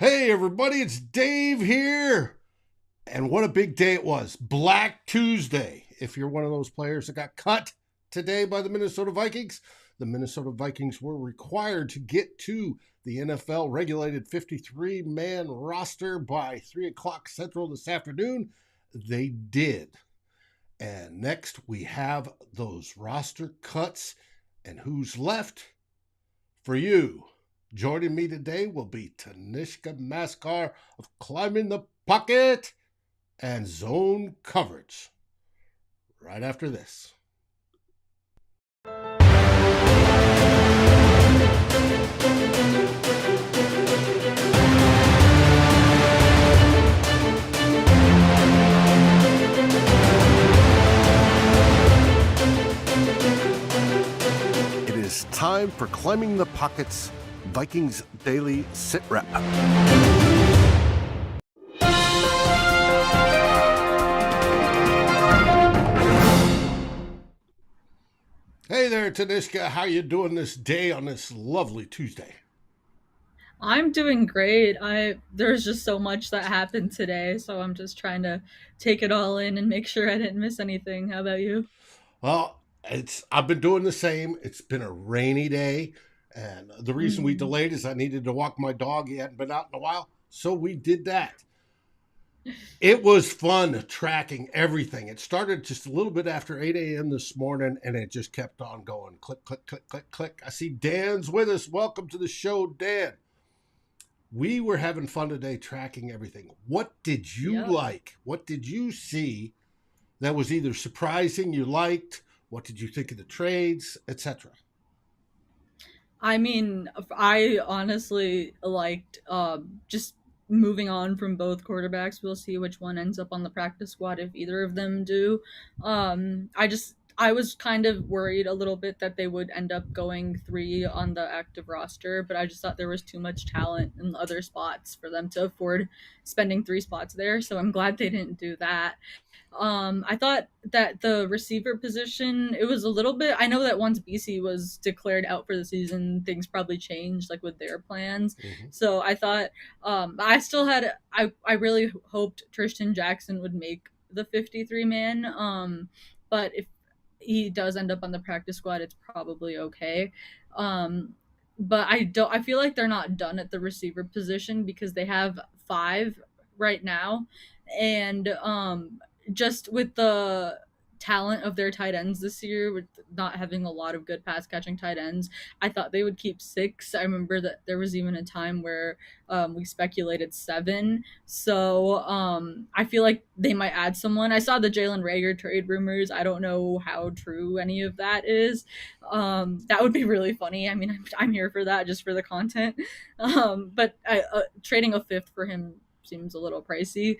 Hey everybody, it's Dave here. And what a big day it was. Black Tuesday. If you're one of those players that got cut today by the Minnesota Vikings, the Minnesota Vikings were required to get to the NFL regulated 53-man roster by 3 o'clock Central this afternoon. They did. And next we have those roster cuts and who's left for you. Joining me today will be Tanishka Mhaskar of Climbing the Pocket and Zone Coverage. Right after this. It is time for Climbing the Pocket's Vikings Daily SITREP. Hey there, Tanishka. How you doing this day on this lovely Tuesday? I'm doing great. There's just so much that happened today, so I'm just trying to take it all in and make sure I didn't miss anything. How about you? Well, I've been doing the same. It's been a rainy day, and the reason we Mm. delayed is I needed to walk my dog. He hadn't been out in a while, so we did that. It was fun tracking everything. It started just a little bit after 8 a.m. this morning, and it just kept on going. Click, click, click, click, click. I see Dan's with us. Welcome to the show, Dan. We were having fun today tracking everything. What did you Yep. like? What did you see that was either surprising, you liked? What did you think of the trades, etc.? I mean, I honestly liked just moving on from both quarterbacks. We'll see which one ends up on the practice squad if either of them do. I was kind of worried a little bit that they would end up going three on the active roster, but I just thought there was too much talent in other spots for them to afford spending three spots there. So I'm glad they didn't do that. I thought that the receiver position, it was a little bit. I know that once BC was declared out for the season, things probably changed, like with their plans. Mm-hmm. So I thought, I really hoped Tristan Jackson would make the 53 man. But if he does end up on the practice squad, it's probably okay. Um, but I feel like they're not done at the receiver position because they have five right now, and just with the talent of their tight ends this year, with not having a lot of good pass catching tight ends, I thought they would keep six. I remember that there was even a time where we speculated seven. So I feel like they might add someone. I saw the Jalen Rager trade rumors. I don't know how true any of that is. That would be really funny. I mean, I'm here for that, just for the content. But trading a fifth for him seems a little pricey.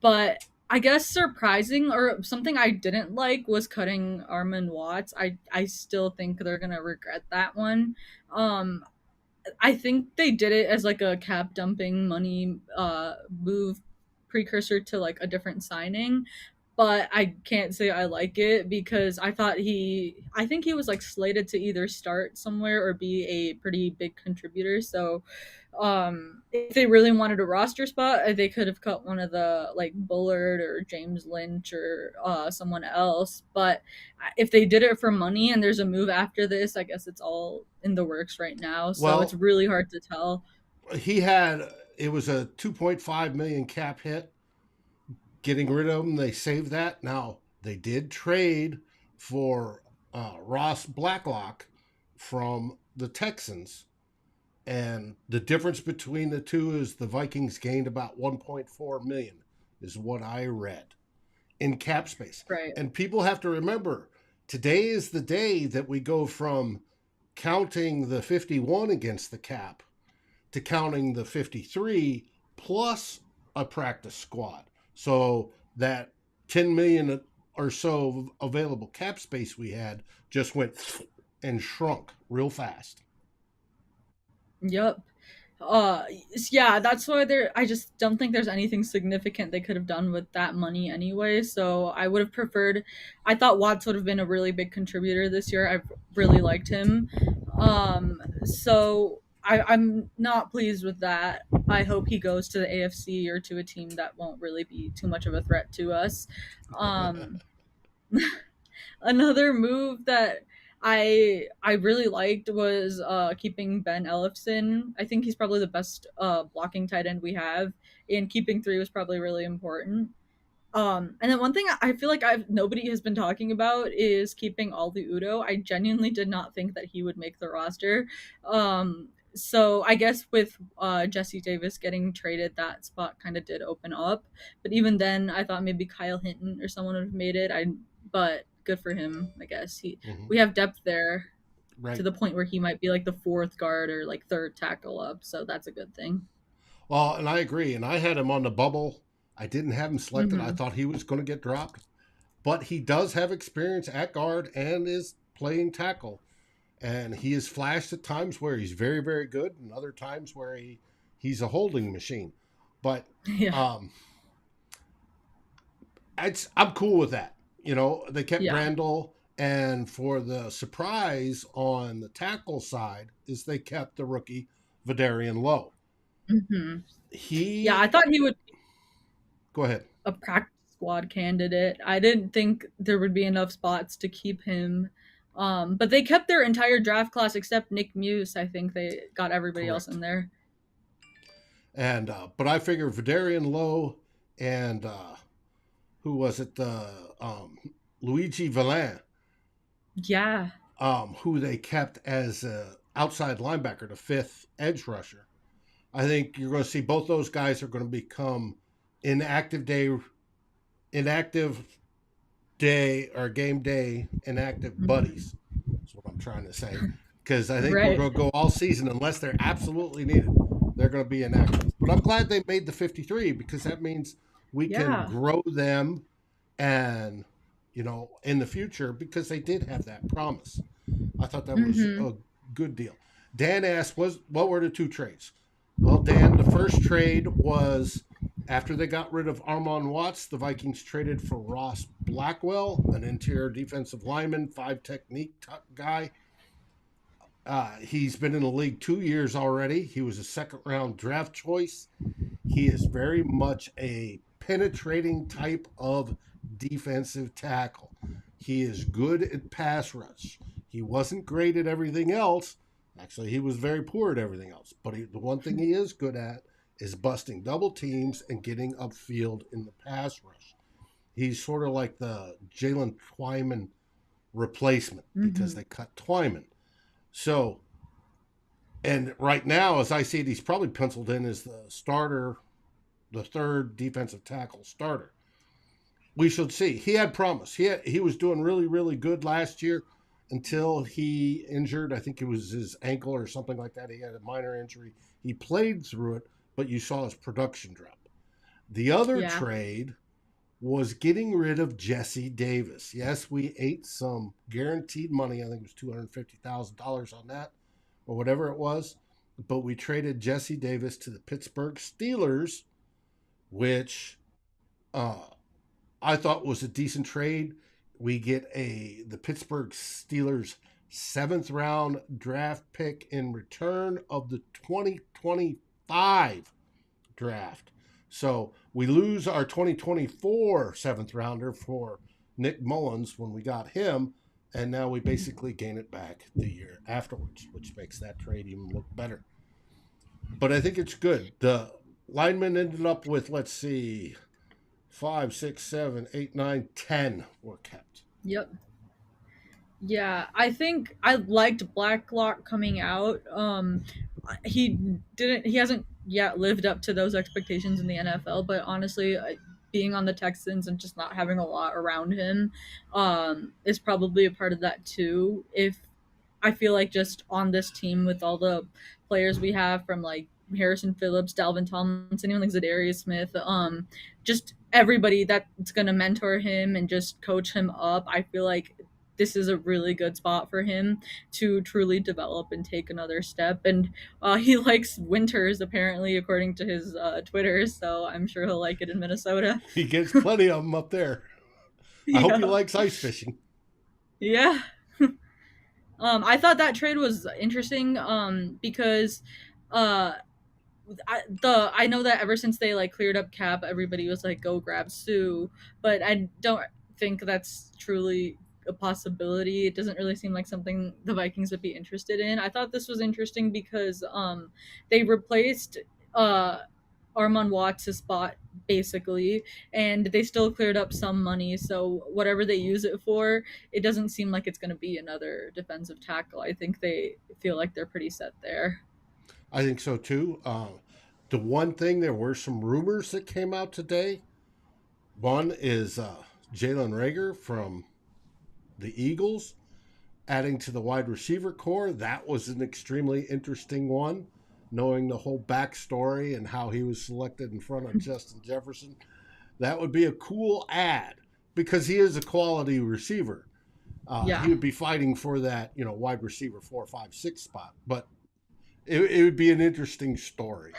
But I guess surprising or something I didn't like was cutting Armand Watts. I still think they're gonna regret that one. Um, I think they did it as like a cap dumping money move precursor to like a different signing, but I can't say I like it because I think he was like slated to either start somewhere or be a pretty big contributor. So if they really wanted a roster spot, they could have cut one of the like Bullard or James Lynch or someone else. But if they did it for money and there's a move after this, I guess it's all in the works right now. So it's Well, really hard to tell. he had it was a 2.5 million cap hit. Getting rid of him, they saved that. Now they did trade for Ross Blacklock from the Texans, and the difference between the two is the Vikings gained about 1.4 million, is what I read in cap space. Right. And people have to remember, today is the day that we go from counting the 51 against the cap to counting the 53 plus a practice squad. So that 10 million or so available cap space we had just went and shrunk real fast. Yep. Uh, yeah, that's why I just don't think there's anything significant they could have done with that money anyway. So I would have preferred. I thought Watts would have been a really big contributor this year. I've really liked him. So I'm not pleased with that. I hope he goes to the AFC or to a team that won't really be too much of a threat to us. Um, Another move that I really liked was keeping Ben Ellefson. I think he's probably the best blocking tight end we have, and keeping three was probably really important. And then one thing I feel like nobody has been talking about is keeping Aldi Udo. I genuinely did not think that he would make the roster. So I guess with Jesse Davis getting traded, that spot kind of did open up. But even then, I thought maybe Kyle Hinton or someone would have made it. But good for him, I guess. Mhm. We have depth there to Right. the point where he might be like the fourth guard or like third tackle up. So that's a good thing. Well, and I agree. And I had him on the bubble. I didn't have him selected. I Mm-hmm. thought he was going to get dropped, but he does have experience at guard and is playing tackle. And he has flashed at times where he's very, very good, and other times where he's a holding machine. But Yeah. um, I'm cool with that. You know, they kept Yeah. Randall, and for the surprise on the tackle side is they kept the rookie Vidarian Lowe. Mm-hmm. Yeah, He I thought he would Go ahead. a practice squad candidate. I didn't think there would be enough spots to keep him. But they kept their entire draft class except Nick Muse. I think they got everybody else Correct. in there. And but I figure Vidarian Lowe and who was it? Luigi Valin, Yeah. who they kept as outside linebacker, the fifth edge rusher. I think you're going to see both those guys are going to become inactive day, inactive day or game day inactive Mm-hmm. buddies. That's what I'm trying to say. Because I think we're Right. going to go all season unless they're absolutely needed. They're going to be inactive. But I'm glad they made the 53 because that means we can Yeah. grow them and, you know, in the future because they did have that promise. I thought that was Mm-hmm. a good deal. Dan asked, what were the two trades? Well, Dan, the first trade was after they got rid of Armon Watts, the Vikings traded for Ross Blackwell, an interior defensive lineman, five technique guy. He's been in the league 2 years already. He was a second round draft choice. He is very much a penetrating type of defensive tackle. He is good at pass rush. He wasn't great at everything else. Actually, he was very poor at everything else. But the one thing he is good at is busting double teams and getting upfield in the pass rush. He's sort of like the Jalen Twyman replacement because Mm-hmm. they cut Twyman. So, and right now, as I see it, he's probably penciled in as the starter, the third defensive tackle starter. We should see. He had promise. He was doing really, really good last year until he injured. I think it was his ankle or something like that. He had a minor injury. He played through it, but you saw his production drop. The other Yeah. trade was getting rid of Jesse Davis. Yes, we ate some guaranteed money. I think it was $250,000 on that or whatever it was. But we traded Jesse Davis to the Pittsburgh Steelers, which uh, I thought was a decent trade. We get the Pittsburgh Steelers seventh round draft pick in return of the 2025 draft. So we lose our 2024 seventh rounder for Nick Mullins when we got him, and now we basically gain it back the year afterwards, which makes that trade even look better. But I think it's good. The linemen ended up with, let's see, 5, 6, 7, 8, 9, 10 were kept. Yep. Yeah, I think I liked Blacklock coming out. He he hasn't yet lived up to those expectations in the NFL, but honestly, being on the Texans and just not having a lot around him is probably a part of that too. If I feel like just on this team with all the players we have from like Harrison Phillips, Dalvin Tomlinson, even like Zadarius Smith, just everybody that's gonna mentor him and just coach him up. I feel like this is a really good spot for him to truly develop and take another step. And he likes winters apparently, according to his Twitter. So I'm sure he'll like it in Minnesota. He gets plenty of them up there. I hope he Yeah, likes ice fishing. yeah. I thought that trade was interesting because uh I know that ever since they like cleared up cap, everybody was like, go grab Sue, but I don't think that's truly a possibility. It doesn't really seem like something the Vikings would be interested in. I thought this was interesting because they replaced uh Armon Watts' spot basically, and they still cleared up some money. So whatever they use it for, it doesn't seem like it's going to be another defensive tackle. I think they feel like they're pretty set there. I think so too. The one thing, there were some rumors that came out today. One is Jalen Rager from the Eagles adding to the wide receiver core. That was an extremely interesting one, knowing the whole backstory and how he was selected in front of Justin Jefferson. That would be a cool ad because he is a quality receiver. He Yeah. would be fighting for that, wide receiver 4, 5, 6 spot. But it would be an interesting story.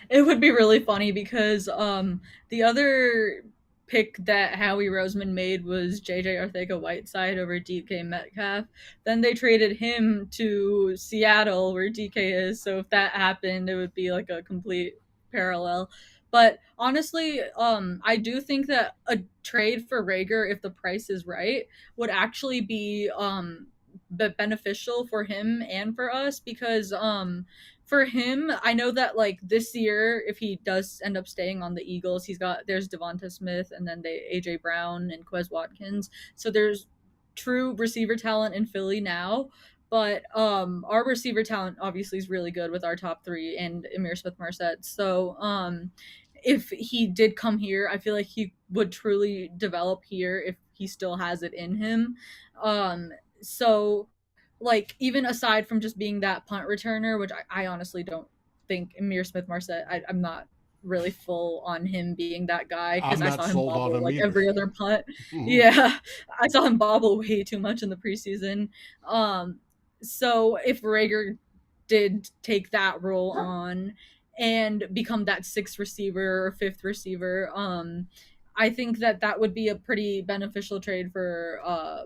It would be really funny because the other pick that Howie Roseman made was JJ Arthega-Whiteside over DK Metcalf. Then they traded him to Seattle where DK is. So if that happened, it would be like a complete parallel. But honestly, I do think that a trade for Rager, if the price is right, would actually be beneficial for him and for us because for him, I know that like this year, if he does end up staying on the Eagles, there's Devonta Smith and then they AJ Brown and Quez Watkins. So there's true receiver talent in Philly now. But our receiver talent obviously is really good with our top three and Amir Smith Marset. So if he did come here, I feel like he would truly develop here if he still has it in him. So like even aside from just being that punt returner, which I honestly don't think Amir Smith Marset, I'm not really full on him being that guy because I'm I not saw him sold on bobble him like either. every other punt. Mm-hmm. Yeah, I saw him bobble way too much in the preseason. Um, so if Rager did take that role on and become that sixth receiver or fifth receiver, I think that that would be a pretty beneficial trade for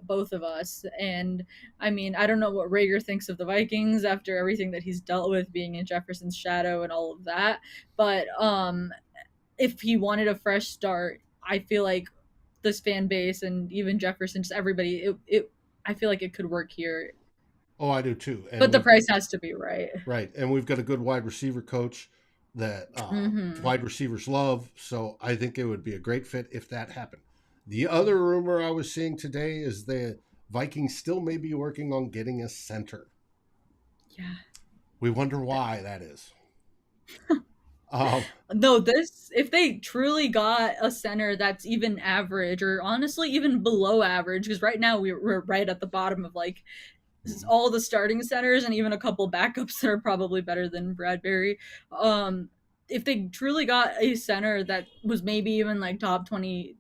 both of us. And I mean, I don't know what Rager thinks of the Vikings after everything that he's dealt with being in Jefferson's shadow and all of that. But if he wanted a fresh start, I feel like this fan base and even Jefferson, just everybody, I feel like it could work here. Oh, I do too. And But the we've price has to be right. right, and we've got a good wide receiver coach that Mm-hmm. wide receivers love. So I think it would be a great fit if that happened. The other rumor I was seeing today is the Vikings still may be working on getting a center. Yeah. We wonder why that is. Um, No, this if they truly got a center that's even average or honestly even below average, because right now we're right at the bottom of like all the starting centers and even a couple backups that are probably better than Bradbury. If they truly got a center that was maybe even like top 20,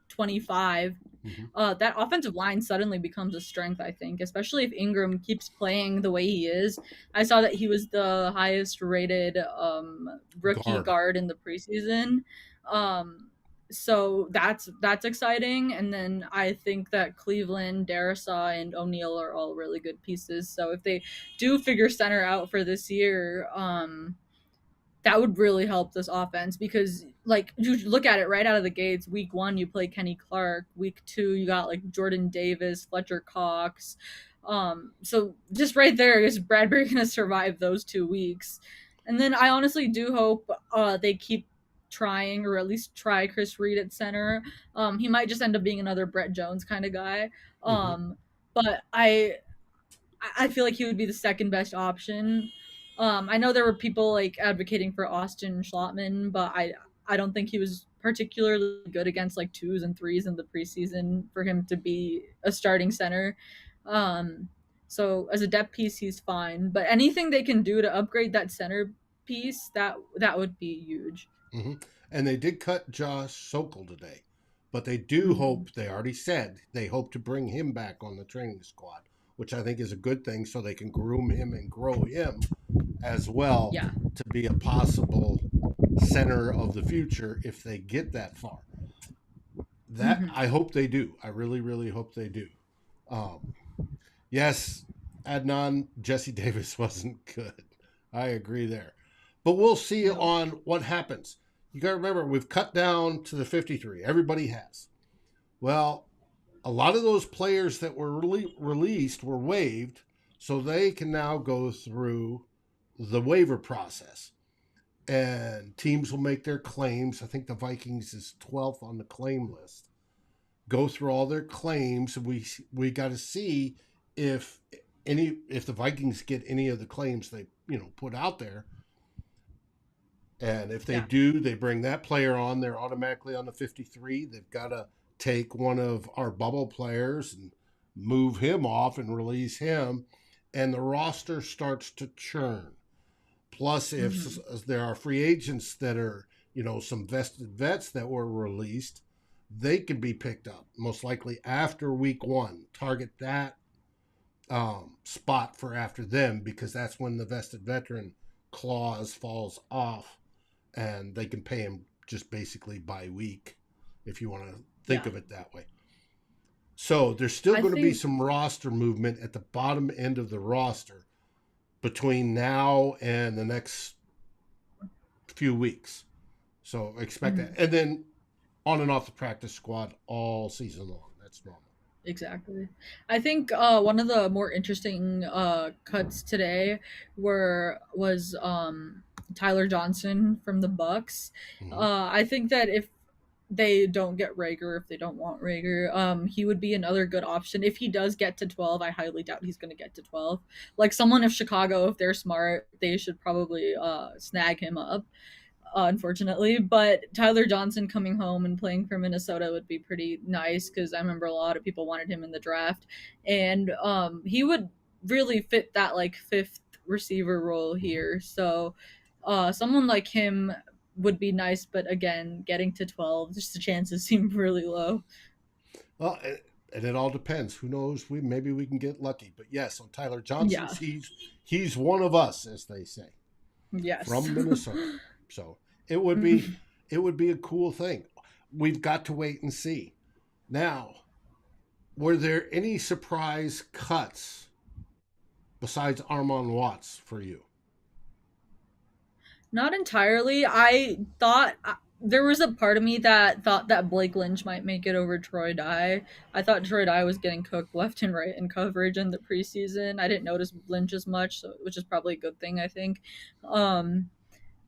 25, mhm. that offensive line suddenly becomes a strength, I think, especially if Ingram keeps playing the way he is. I saw that he was the highest rated rookie Guard. guard in the preseason. So that's exciting. And then I think that Cleveland, Darisaw, and O'Neal are all really good pieces. So if they do figure center out for this year, that would really help this offense because like you look at it right out of the gates. Week 1 you play Kenny Clark, week 2 you got like Jordan Davis, Fletcher Cox. So just right there, is Bradbury gonna survive those 2 weeks? And then I honestly do hope they keep trying or at least try Chris Reed at center. He might just end up being another Brett Jones kind of guy. Hmm. But I feel like he would be the second best option. I know there were people like advocating for Austin Schlottman, but I don't think he was particularly good against like twos and threes in the preseason for him to be a starting center. Um, so as a depth piece, he's fine. But anything they can do to upgrade that center piece, that would be huge. Hmm. And they did cut Josh Sokol today, but they do Mm-hmm. hope, they already said, they hope to bring him back on the training squad, which I think is a good thing so they can groom him and grow him as well Yeah. to be a possible center of the future if they get that far. That Mm-hmm. I hope they do. I really, really hope they do. Um, Yes, Adnan Jesse Davis wasn't good. I agree there. But we'll see No. on what happens. You got to remember, we've cut down to the 53. Everybody has. Well, a lot of those players that were released were waived, so they can now go through the waiver process. And teams will make their claims. I think the Vikings is 12th on the claim list. Go through all their claims, and we got to see if the Vikings get any of the claims they put out there. And if they do, they bring that player on. They're automatically on the 53. They've got to take one of our bubble players and move him off and release him, and the roster starts to churn. Plus, if there are free agents that are, some vested vets that were released, they can be picked up, most likely after week 1. Target that spot for after them, because that's when the vested veteran clause falls off, and they can pay him just basically by week, if you want to think of it that way. So there's still going to be some roster movement at the bottom end of the roster between now and the next few weeks. So expect that. And then on and off the practice squad all season long. That's normal. Exactly. I think one of the more interesting cuts today was Tyler Johnson from the Bucks. I think that if they don't get Rager, if they don't want Rager, he would be another good option. If he does get to 12, I highly doubt he's going to get to 12. Like someone of Chicago, if they're smart, they should probably snag him up, unfortunately. But Tyler Johnson coming home and playing for Minnesota would be pretty nice, because I remember a lot of people wanted him in the draft. And he would really fit that like 5th receiver role here. So someone like him would be nice, but again, getting to 12, just the chances seem really low. Well, and it all depends. Who knows? Maybe we can get lucky. But yes, on Tyler Johnson, he's one of us, as they say. Yes, from Minnesota. So it would be a cool thing. We've got to wait and see. Now, were there any surprise cuts besides Armon Watts for you? Not entirely. I thought there was a part of me that thought that Blake Lynch might make it over Troy Dye. I thought Troy Dye was getting cooked left and right in coverage in the preseason. I didn't notice Lynch as much, which is probably a good thing, I think.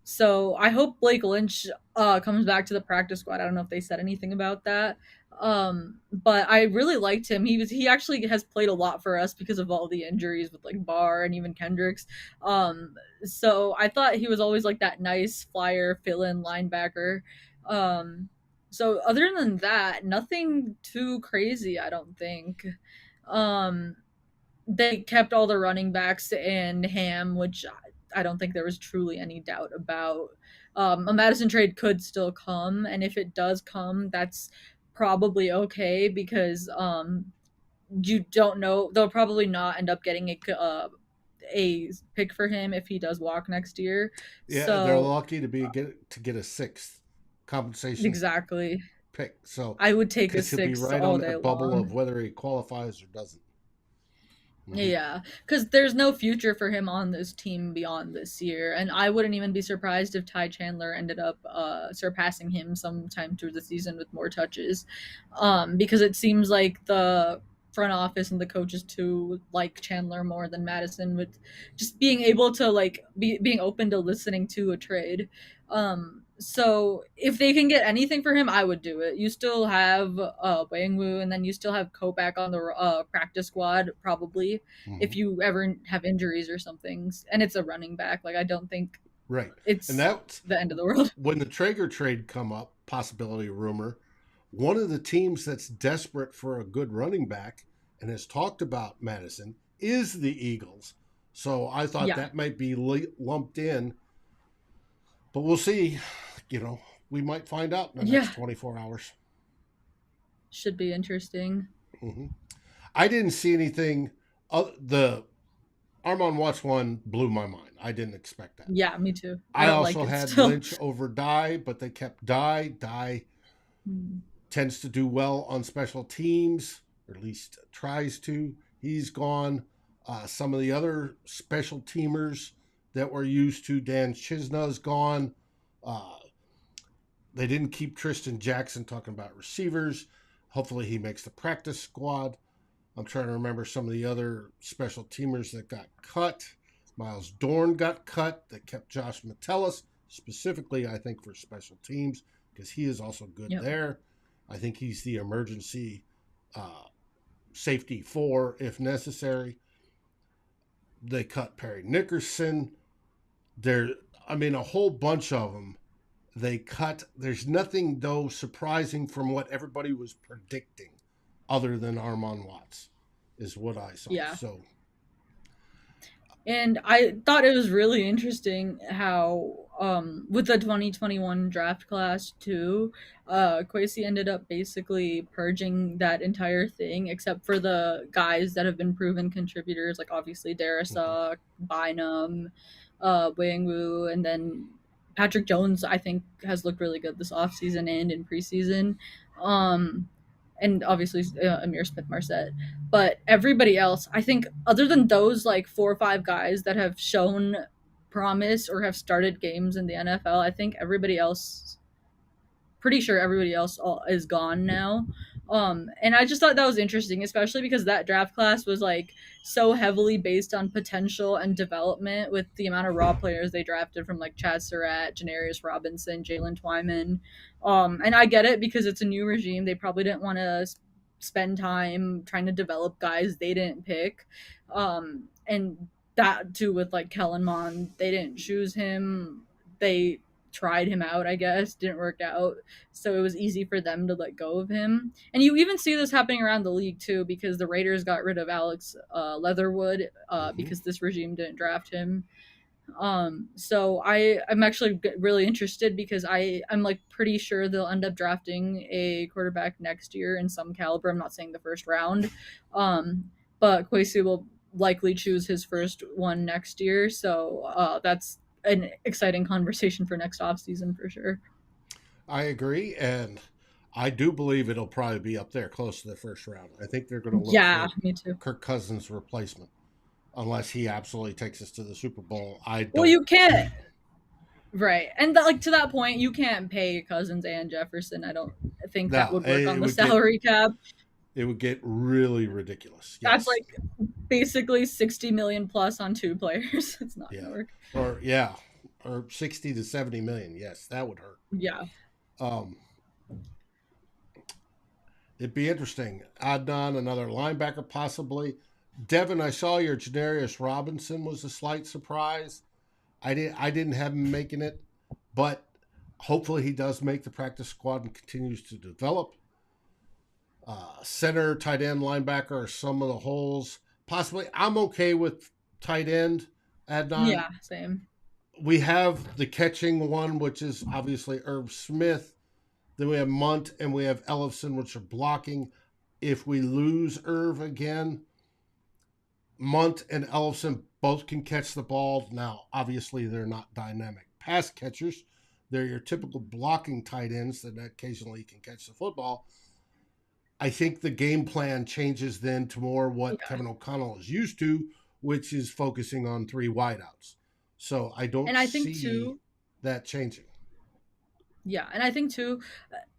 So I hope Blake Lynch comes back to the practice squad. I don't know if they said anything about that. But I really liked him. He actually has played a lot for us because of all the injuries with like Barr and even Kendricks. So I thought he was always like that nice flyer fill-in linebacker. So other than that, nothing too crazy, I don't think. They kept all the running backs and Ham, which I don't think there was truly any doubt about. A Madison trade could still come, and if it does come, that's probably okay, because you don't know, they'll probably not end up getting a pick for him if he does walk next year. Yeah, so they're lucky to get a 6th compensation exactly. pick. So I would take a because he'll be 6 right all on day that bubble long. of whether he qualifies or doesn't. Yeah, because there's no future for him on this team beyond this year, and I wouldn't even be surprised if Ty Chandler ended up surpassing him sometime through the season with more touches, because it seems like the front office and the coaches too like Chandler more than Madison, with just being able to like being open to listening to a trade. So if they can get anything for him, I would do it. You still have Wangwu, and then you still have Kopak on the practice squad, probably, if you ever have injuries or something. And it's a running back. Like, I don't think it's and that's the end of the world. When the Traeger trade come up, possibility rumor, one of the teams that's desperate for a good running back and has talked about Madison is the Eagles. So I thought that might be lumped in, but we'll see. We might find out in the next 24 hours. Should be interesting. I didn't see anything. The Armon Watts one blew my mind. I didn't expect that. Yeah, me too. I also had Lynch over Dye, but they kept Dye. Dye tends to do well on special teams, or at least tries to. He's gone. Some of the other special teamers that we're used to, Dan Chisna's gone. Uh, they didn't keep Tristan Jackson, talking about receivers. Hopefully he makes the practice squad. I'm trying to remember some of the other special teamers that got cut. Miles Dorn got cut. That kept Josh Metellus, specifically, I think, for special teams, because he is also good there. I think he's the emergency safety 4 if necessary. They cut Perry Nickerson. A whole bunch of them they cut. There's nothing, though, surprising from what everybody was predicting other than Armon Watts is what I saw. Yeah. So, and I thought it was really interesting how with the 2021 draft class too, Kwesi ended up basically purging that entire thing except for the guys that have been proven contributors, like obviously Darrisaw, Bynum, Wangwu, and then Patrick Jones, I think, has looked really good this offseason and in preseason. And obviously Amir Smith-Marset. But everybody else, I think, other than those like 4 or 5 guys that have shown promise or have started games in the NFL, I think everybody else, pretty sure everybody else is gone now. And I just thought that was interesting, especially because that draft class was like so heavily based on potential and development with the amount of raw players they drafted from like Chad Surratt, Janarius Robinson, Jalen Twyman. And I get it because it's a new regime. They probably didn't want to spend time trying to develop guys they didn't pick. And that too with like Kellen Mond, they didn't choose him. They tried him out, I guess, didn't work out. So it was easy for them to let go of him. And you even see this happening around the league too, because the Raiders got rid of Alex Leatherwood because this regime didn't draft him. So I'm actually really interested because I'm like pretty sure they'll end up drafting a quarterback next year in some caliber. I'm not saying the first round, but Kwesi will likely choose his first one next year. So that's an exciting conversation for next offseason for sure. I agree, and I do believe it'll probably be up there close to the first round. I think they're going to look for me too. Kirk Cousins' replacement, unless he absolutely takes us to the Super Bowl. Well, you can't. Right. And like to that point, you can't pay Cousins and Jefferson. I don't think that would work on the salary cap. It would get really ridiculous. Yes. That's like basically 60 million plus on 2 players. It's not gonna work. Or 60 to 70 million. Yes, that would hurt. Yeah. It'd be interesting. Adnan, another linebacker possibly. Devin, I saw your Janarius Robinson was a slight surprise. I didn't have him making it, but hopefully he does make the practice squad and continues to develop. Center, tight end, linebacker are some of the holes. Possibly, I'm okay with tight end, Adnan. Yeah, same. We have the catching one, which is obviously Irv Smith. Then we have Munt and we have Ellefson, which are blocking. If we lose Irv again, Munt and Ellefson both can catch the ball. Now, obviously, they're not dynamic pass catchers. They're your typical blocking tight ends that occasionally can catch the football. I think the game plan changes then to more what Kevin O'Connell is used to, which is focusing on 3 wideouts. So I don't see that changing. Yeah, and I think too,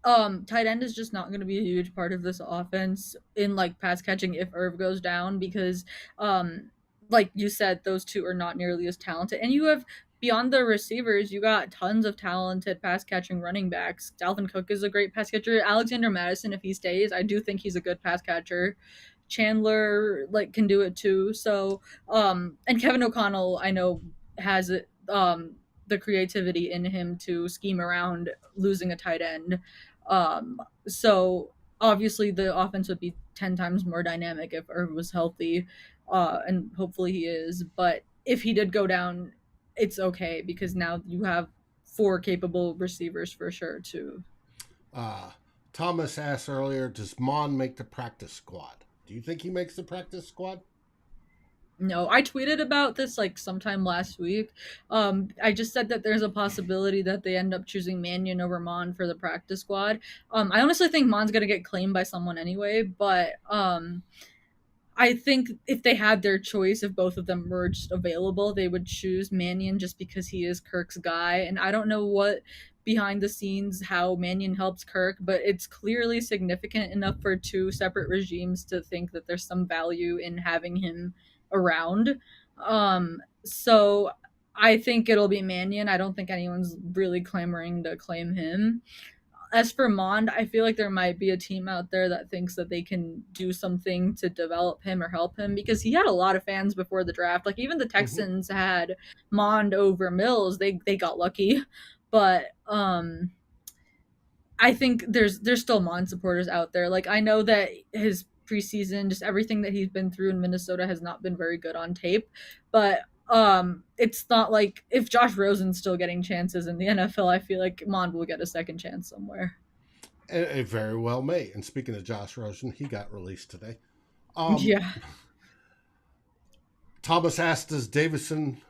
tight end is just not going to be a huge part of this offense in like pass catching if Irv goes down because, like you said, those 2 are not nearly as talented. And you have beyond the receivers, you got tons of talented pass catching running backs. Dalvin Cook is a great pass catcher. Alexander Madison, if he stays, I do think he's a good pass catcher. Chandler like can do it too. So, and Kevin O'Connell, I know has it. The creativity in him to scheme around losing a tight end. So obviously the offense would be 10 times more dynamic if Irv was healthy, and hopefully he is. But if he did go down, it's okay because now you have 4 capable receivers for sure too. Thomas asked earlier, does Mon make the practice squad? Do you think he makes the practice squad? No, I tweeted about this like sometime last week. I just said that there's a possibility that they end up choosing Mannion over Mon for the practice squad. I honestly think Mon's gonna get claimed by someone anyway, but I think if they had their choice, if both of them were just available, they would choose Mannion just because he is Kirk's guy. And I don't know what behind the scenes how Mannion helps Kirk, but it's clearly significant enough for two separate regimes to think that there's some value in having him around. So I think it'll be Mannion. I don't think anyone's really clamoring to claim him. As for Mond, I feel like there might be a team out there that thinks that they can do something to develop him or help him because he had a lot of fans before the draft. Like even the Mm-hmm. Texans had Mond over Mills. They got lucky. But I think there's still Mond supporters out there. Like I know that his preseason, just everything that he's been through in Minnesota has not been very good on tape, but it's not like if Josh Rosen's still getting chances in the NFL, I feel like Mond will get a second chance somewhere. It very well may. And speaking of Josh Rosen, he got released today. Um, Yeah. Thomas asked, does Davison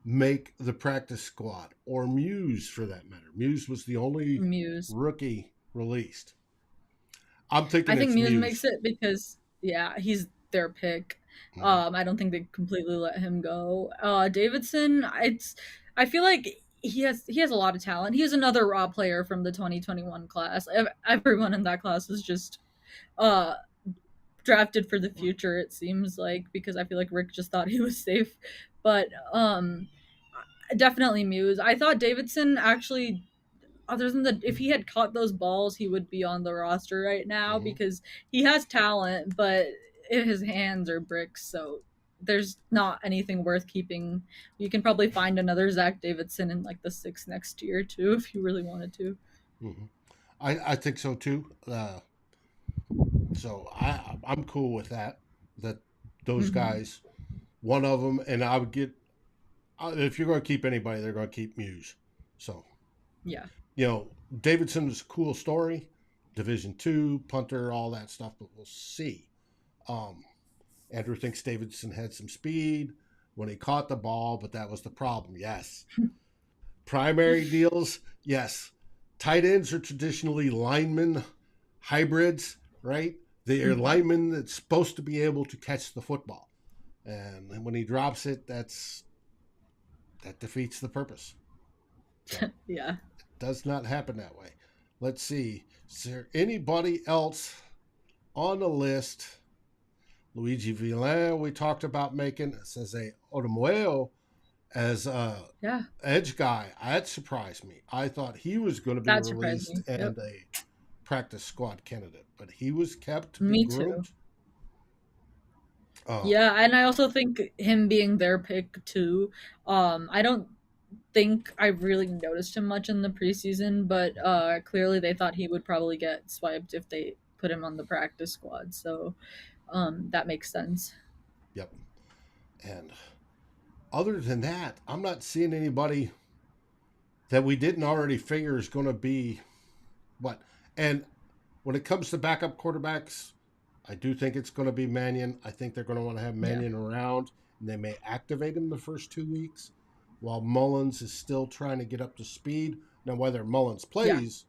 make the practice squad or Muse for that matter? Muse was the only Muse. rookie released. I'm thinking I think it's Muse Muse. makes it because yeah, he's their pick. Mm-hmm. I don't think they completely let him go. Davidson, I feel like he has a lot of talent. He is another raw player from the 2021 class. Everyone in that class is just uh drafted for the future, it seems like, because I feel like Rick just thought he was safe. But definitely Muse. I thought Davidson actually, other than the, if he had caught those balls, he would be on the roster right now Mm-hmm. because he has talent, but his hands are bricks. So there's not anything worth keeping. You can probably find another Zach Davidson in like the six next year too, if you really wanted to. Mm-hmm. I think so too. So I'm cool with that. That those Mm-hmm. guys, one of them, and I would get if you're going to keep anybody, they're going to keep Muse. So Yeah. Davidson was a cool story, Division II punter, all that stuff, but we'll see. Um, Andrew thinks Davidson had some speed when he caught the ball, but that was the problem. Yes, primary deals. Yes, tight ends are traditionally linemen hybrids, right? They are Mm-hmm. linemen that's supposed to be able to catch the football, and when he drops it, that defeats the purpose. So Yeah. it does not happen that way. Let's see. Is there anybody else on the list? Luigi Villain, we talked about making, says a Otomueo as a Yeah. edge guy. That surprised me. I thought he was going to be That surprised released me. Yep. and a practice squad candidate, but he was kept to be Me too. groomed. Um, Yeah, and I also think him being their pick too. I don't think I really noticed him much in the preseason, but clearly they thought he would probably get swiped if they put him on the practice squad. So that makes sense. yep. And other than that, I'm not seeing anybody that we didn't already figure is going to be what. And when it comes to backup quarterbacks, I do think it's going to be Mannion. I think they're going to want to have Yeah. Mannion around, and they may activate him the first 2 weeks while Mullins is still trying to get up to speed. Now, whether Mullins Yeah. plays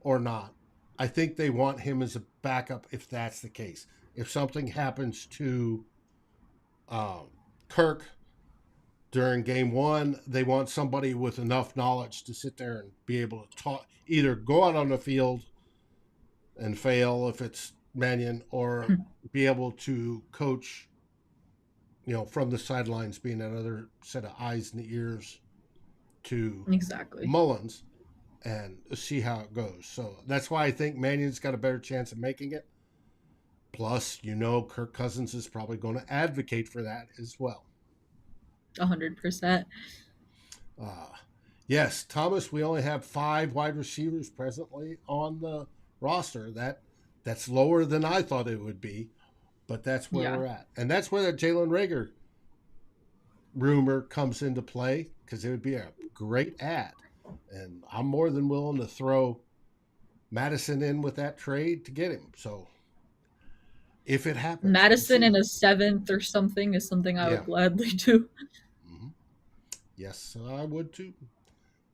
or not, I think they want him as a backup if that's the case. If something happens to um, Kirk during game 1, they want somebody with enough knowledge to sit there and be able to talk, either go out on the field and fail if it's Mannion, or be able to coach, from the sidelines, being another set of eyes and ears to Exactly. Mullins and see how it goes. So that's why I think Mannion's got a better chance of making it. Plus, Kirk Cousins is probably going to advocate for that as well. 100%. Uh, yes, Thomas, we only have 5 wide receivers presently on the roster. That's lower than I thought it would be, but that's where Yeah. we're at. And that's where that Jalen Rager rumor comes into play, because it would be a great ad. And I'm more than willing to throw Madison in with that trade to get him. So if it happens, we'll Madison in see. a seventh or something is something I Yeah. would gladly do. Mm-hmm. Yes, I would too.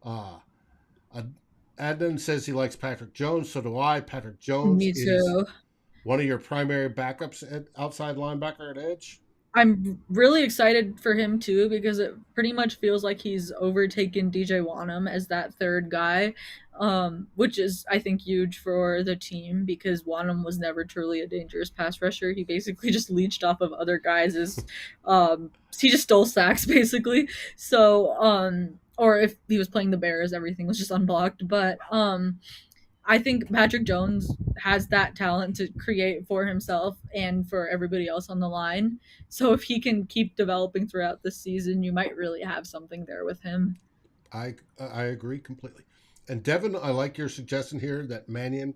Uh, Adnan says he likes Patrick Jones. So do I. Patrick Jones Me is too. one of your primary backups at outside linebacker at edge. I'm really excited for him too because it pretty much feels like he's overtaken DJ Wanham as that third guy, which is I think huge for the team because Wanham was never truly a dangerous pass rusher. He basically just leached off of other guys. He just stole sacks basically. So or if he was playing the Bears, everything was just unblocked. But I think Patrick Jones has that talent to create for himself and for everybody else on the line. So if he can keep developing throughout the season, you might really have something there with him. I agree completely. And Devin, I like your suggestion here that Mannion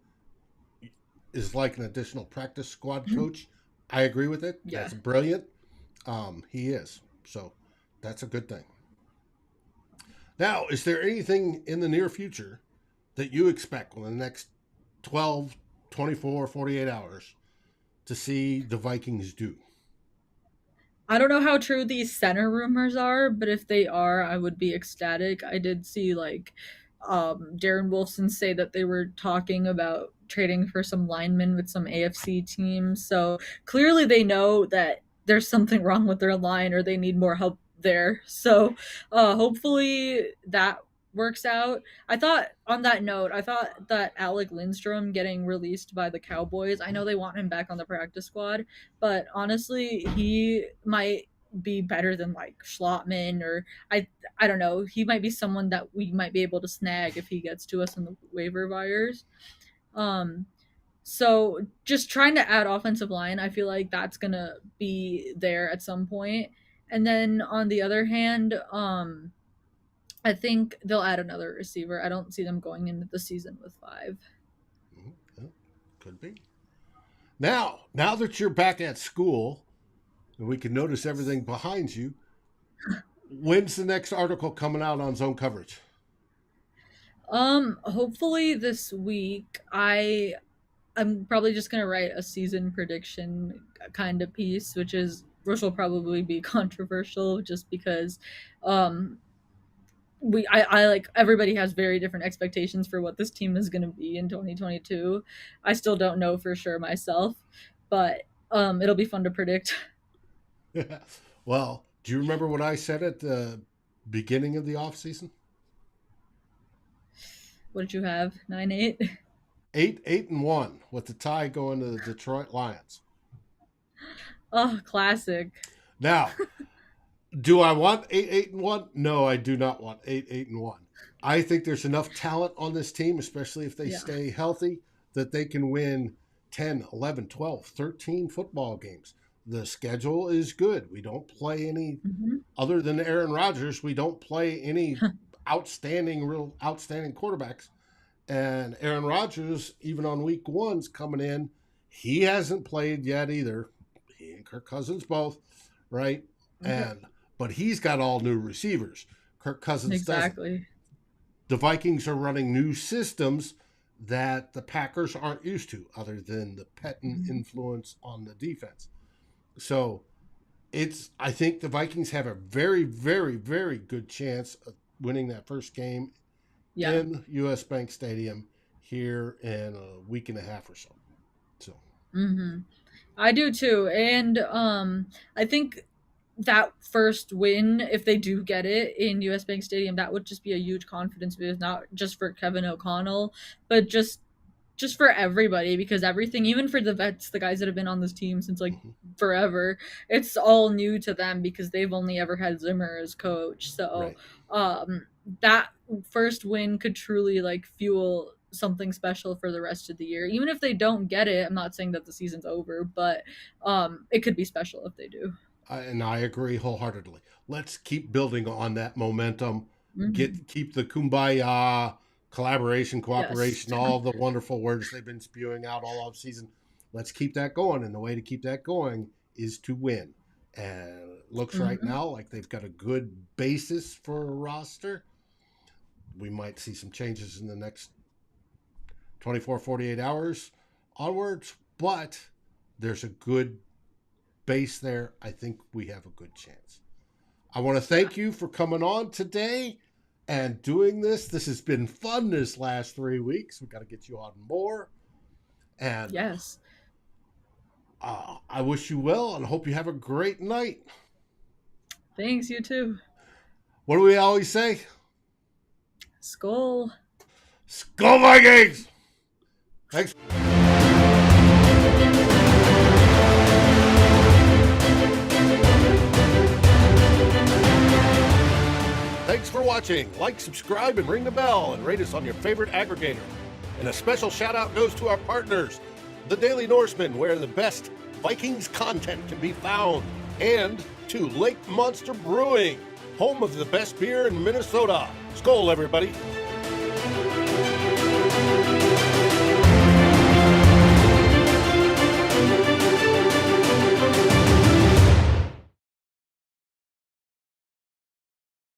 is like an additional practice squad coach. I agree with it. Yeah. That's brilliant. He is. So that's a good thing. Now, is there anything in the near future that you expect in the next 12, 24, 48 hours to see the Vikings do? I don't know how true these center rumors are, but if they are, I would be ecstatic. I did see like Darren Wolfson say that they were talking about trading for some linemen with some AFC teams. So clearly they know that there's something wrong with their line or they need more help there. So hopefully that works out. I thought on that note, I thought that Alec Lindstrom getting released by the Cowboys, I know they want him back on the practice squad, but honestly, he might be better than like Schlotman or I don't know. He might be someone that we might be able to snag if he gets to us in the waiver wires. Um, so just trying to add offensive line, I feel like that's gonna be there at some point. And then on the other hand, I think they'll add another receiver. I don't see them going into the season with five. Yeah, could be. Now that you're back at school and we can notice everything behind you, when's the next article coming out on zone coverage? Hopefully this week. I'm probably just gonna write a season prediction kind of piece, which will probably be controversial just because um I like everybody has very different expectations for what this team is gonna be in 2022. I still don't know for sure myself, but it'll be fun to predict. Well, do you remember what I said at the beginning of the offseason? What did you have? 9-8? 8-1 with the tie going to the Detroit Lions. Oh, classic. Now, do I want 8-1? No, I do not want 8-1. I think there's enough talent on this team, especially if they stay healthy, that they can win 10, 11, 12, 13 football games. The schedule is good. We don't play any, other than Aaron Rodgers, we don't play any real outstanding quarterbacks. And Aaron Rodgers, even on week one's coming in, he hasn't played yet either. He and Kirk Cousins both, right? But he's got all new receivers. Kirk Cousins doesn't. The Vikings are running new systems that the Packers aren't used to, other than the Petten influence on the defense. So I think the Vikings have a very, very, very good chance of winning that first game in US Bank Stadium here in a week and a half or so. I do too. And I think that first win, if they do get it in US Bank Stadium, that would just be a huge confidence boost, not just for Kevin O'Connell, but just for everybody, because everything, even for the vets, the guys that have been on this team since like forever, it's all new to them because they've only ever had Zimmer as coach. So that first win could truly like fuel something special for the rest of the year. Even if they don't get it, I'm not saying that the season's over, but it could be special if they do. And I agree wholeheartedly. Let's keep building on that momentum. Keep the kumbaya, collaboration, cooperation, all the wonderful words they've been spewing out all off season. Let's keep that going. And the way to keep that going is to win. And it looks right now like they've got a good basis for a roster. We might see some changes in the next 24, 48 hours onwards, but there's a good base there. I think we have a good chance. I want to thank you for coming on today and doing this. This has been fun this last 3 weeks. We've got to get you on more. And I wish you well and hope you have a great night. Thanks, you too. What do we always say? Skull. Skull Vikings! Thanks. Thanks for watching. Like, subscribe, and ring the bell, and rate us on your favorite aggregator. And a special shout out goes to our partners, The Daily Norseman, where the best Vikings content can be found, and to Lake Monster Brewing, home of the best beer in Minnesota. Skol, everybody.